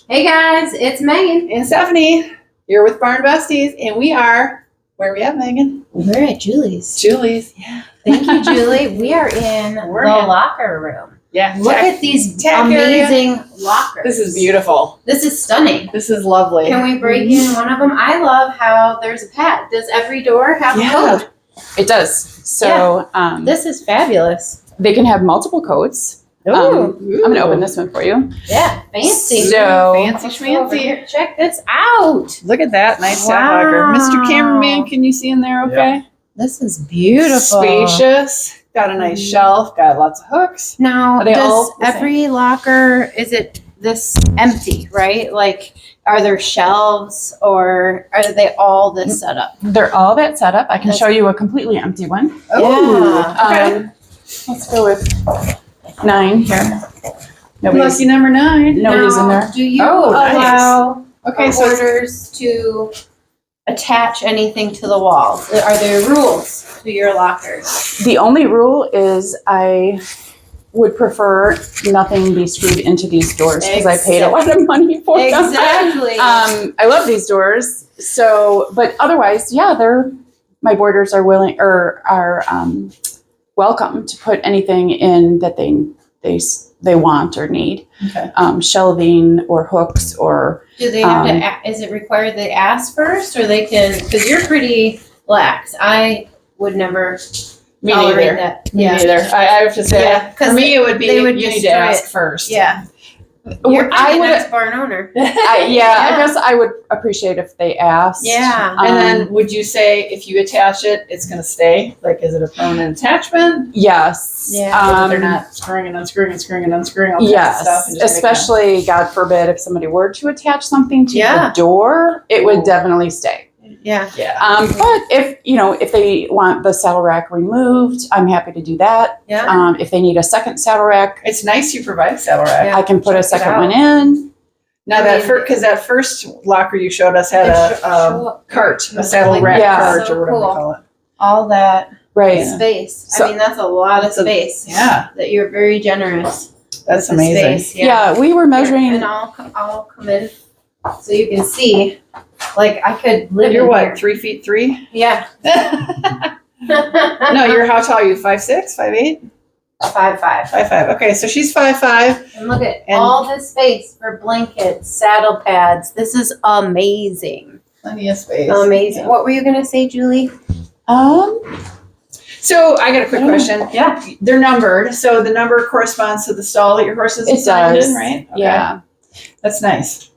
Hey guys, it's Megan. And Stephanie. You're with Barn Besties, and we are, where are we at, Megan? We're at Julie's. Julie's, yeah. Thank you, Julie. We are in the locker room. Yeah. Look at these Tack amazing lockers. This is beautiful. This is stunning. This is lovely. Can we break in one of them? I love how there's a pad. Does every door have a code? It does. So This is fabulous. they can have multiple codes. Ooh. I'm going to open this one for you. Yeah, fancy. So Fancy Let's go over schmancy. here. Check this out. Look at that nice Wow. tack locker. Mr. Cameraman, can you see in there okay? This is beautiful. Spacious. Got a nice shelf. Got lots of hooks. Now, Are they does all the same? every locker, is it this empty, right? Like, are there shelves or are they all this setup? they're all that set up. I can show you a completely empty one. Yeah. Okay. Let's go with 9 here. Lucky number 9. Nobody's in there. Do you Oh, nice. allow Okay, so it's- orders to attach anything to the walls? Are there rules to your lockers? The only rule is I would prefer nothing be screwed into these doors because I paid a lot of money for them. Exactly. I love these doors. So, but otherwise, yeah, my boarders are willing or are welcome to put anything in that they want or need. Okay. Shelving or hooks or Do they have to, is it required they ask first or they can, because you're pretty lax. I would never Me tolerate neither. that. Me Yeah. neither. I have to say, Yeah, 'cause for me, it would be they would you need to destroy ask it. first. Yeah. You're I pretty would. nice barn owner. I Yeah. guess I would appreciate if they asked. Yeah. And then would you say if you attach it, it's going to stay? Like, is it a permanent attachment? Yes. Yeah. They're not screwing and unscrewing and screwing and unscrewing all kinds of Yes, stuff. And just especially God forbid if somebody were to attach something to Yeah. the door, it would Ooh. definitely stay. Yeah. Yeah. But if they want the saddle rack removed, I'm happy to do that. Yeah. If they need a second saddle rack, It's nice you provide saddle rack. Yeah. I can put a Check it second out. one in. Now because that first locker you showed us had a cart, a saddle rack Yeah. cart So or whatever cool. you call it. All that Right. space. So- I mean, that's a lot of That's a- space. Yeah, That you're very generous. that's with the amazing. space. Yeah. We were measuring. And I'll come in so you can see. Like I could live You're in what, here. 3'3"? Yeah. No, you're how tall are you? 5'6", 5'8"? 5'5". 5'5". Okay, so she's 5'5". And look at And- all this space for blankets, saddle pads. This is amazing. Plenty of space. Amazing. Yeah. What were you gonna say, Julie? So I got a quick question. Yeah. They're numbered, so the number corresponds to the stall that your horse is It assigned does. in, right? Okay. Yeah. That's nice.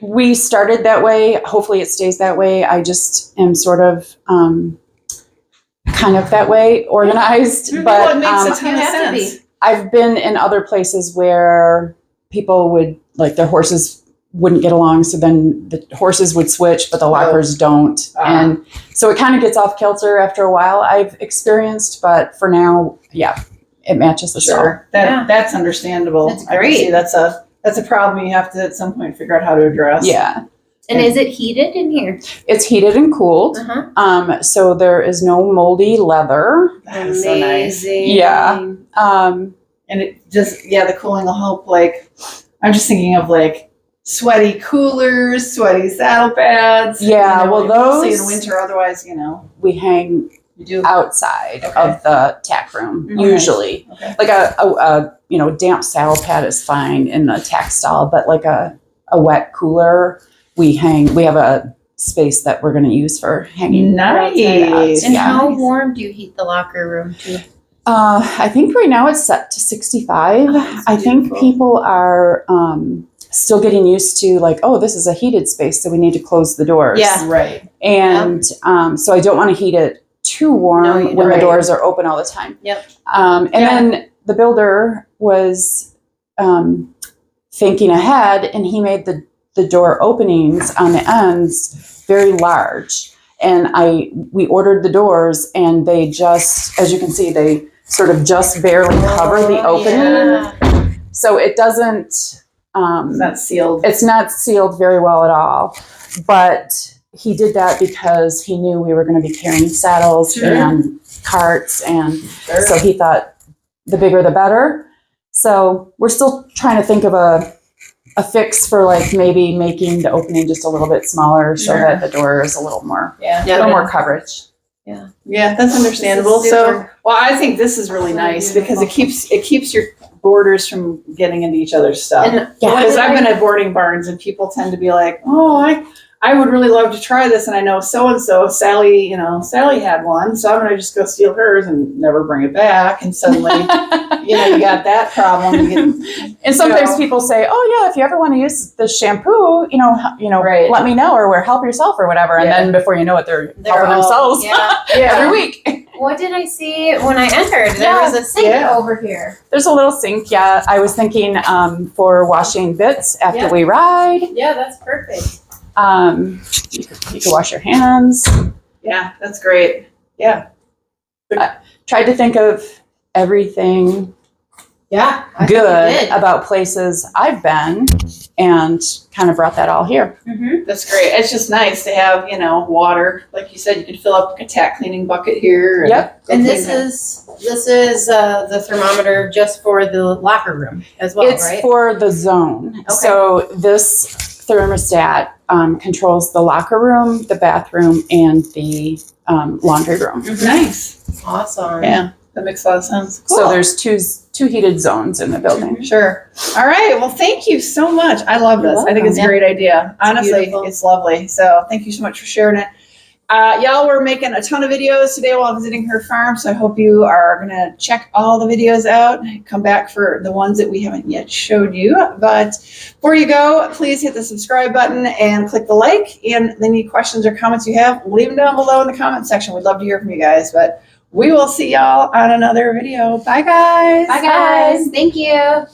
We started that way. Hopefully it stays that way. I just am sort of kind of that way organized. Mhm. But Well, it makes a ton You of have to be. sense. I've been in other places where people would, like, their horses wouldn't get along, so then the horses would switch, but the lockers don't. And so it kind of gets off kilter after a while, I've experienced, but for now, yeah, it matches the stall. Sure. Yeah. That's understandable. That's I can great. see that's a problem you have to at some point figure out how to address. Yeah. And is it heated in here? It's heated and cooled. Uh-huh. So there is no moldy leather. That is so nice. Amazing. Yeah. And it just, the cooling will help. Like, I'm just thinking of like sweaty coolers, sweaty saddle pads. Yeah, well, mostly in those- winter. Otherwise, We hang you do. outside Okay. of the tack room, Okay. usually. Okay. Like a damp saddle pad is fine in the tack stall, but like a wet cooler, we have a space that we're going to use for hanging. Nice. And Yeah. how warm do you heat the locker room to? I think right now it's set to 65. that's I think beautiful. people are still getting used to, like, oh, this is a heated space, so we need to close the doors. Yeah. Right. And so I don't want to heat it too warm No, you when don't. the doors are open all the time. Yep. And Yeah. then the builder was thinking ahead, and he made the door openings on the ends very large. And we ordered the doors, and they just, as you can see, they sort of just barely cover the opening. Yeah. So it doesn't, It's not sealed. it's not sealed very well at all. But he did that because he knew we were going to be carrying saddles Sure. and carts, and Sure. so he thought the bigger the better. So we're still trying to think of a a fix for like maybe making the opening just a little bit smaller so Sure. that the door is a little more coverage. Yeah, that's understandable. This is So, super- well, I think this is really nice because it keeps your boarders from getting into each other's stuff. And Yeah. what Because did I've I- been at boarding barns and people tend to be like, oh, I would really love to try this, and I know so and so Sally had one, so I'm gonna just go steal hers and never bring it back, and suddenly you got that problem. And sometimes No. people say, "Oh yeah, if you ever want to use the shampoo, Right. let me know or help yourself or whatever." And Yeah. then before you know it, they're They're helping all- themselves Yeah. every week. What did I see when I entered? There Yeah. was a sink Yeah. over here. There's a little sink. Yeah, I was thinking for washing bits after Yeah. we ride. Yeah, that's perfect. You could wash your hands. Yeah, that's great. Yeah. Tried to think of everything Yeah, I think good you did. about places I've been and kind of brought that all here. Mhm. That's great. It's just nice to have, water. Like you said, you can fill up a Tack cleaning bucket here. Yep. And this is the thermometer just for the locker room as well, It's right? for the zone. Okay. So this thermostat controls the locker room, the bathroom, and the laundry room. Nice. Awesome. Yeah, that makes a lot of sense. So there's two heated zones in the building. Sure. All right. Well, thank you so much. I love You're this. I think it's a welcome. great idea. Honestly, beautiful. it's lovely. So thank you so much for sharing it. Y'all, we're making a ton of videos today while visiting her farm. So I hope you are going to check all the videos out. Come back for the ones that we haven't yet showed you. But before you go, please hit the subscribe button and click the like. And any questions or comments you have, leave them down below in the comment section. We'd love to hear from you guys. But we will see y'all on another video. Bye, guys. Bye, guys. Thank you.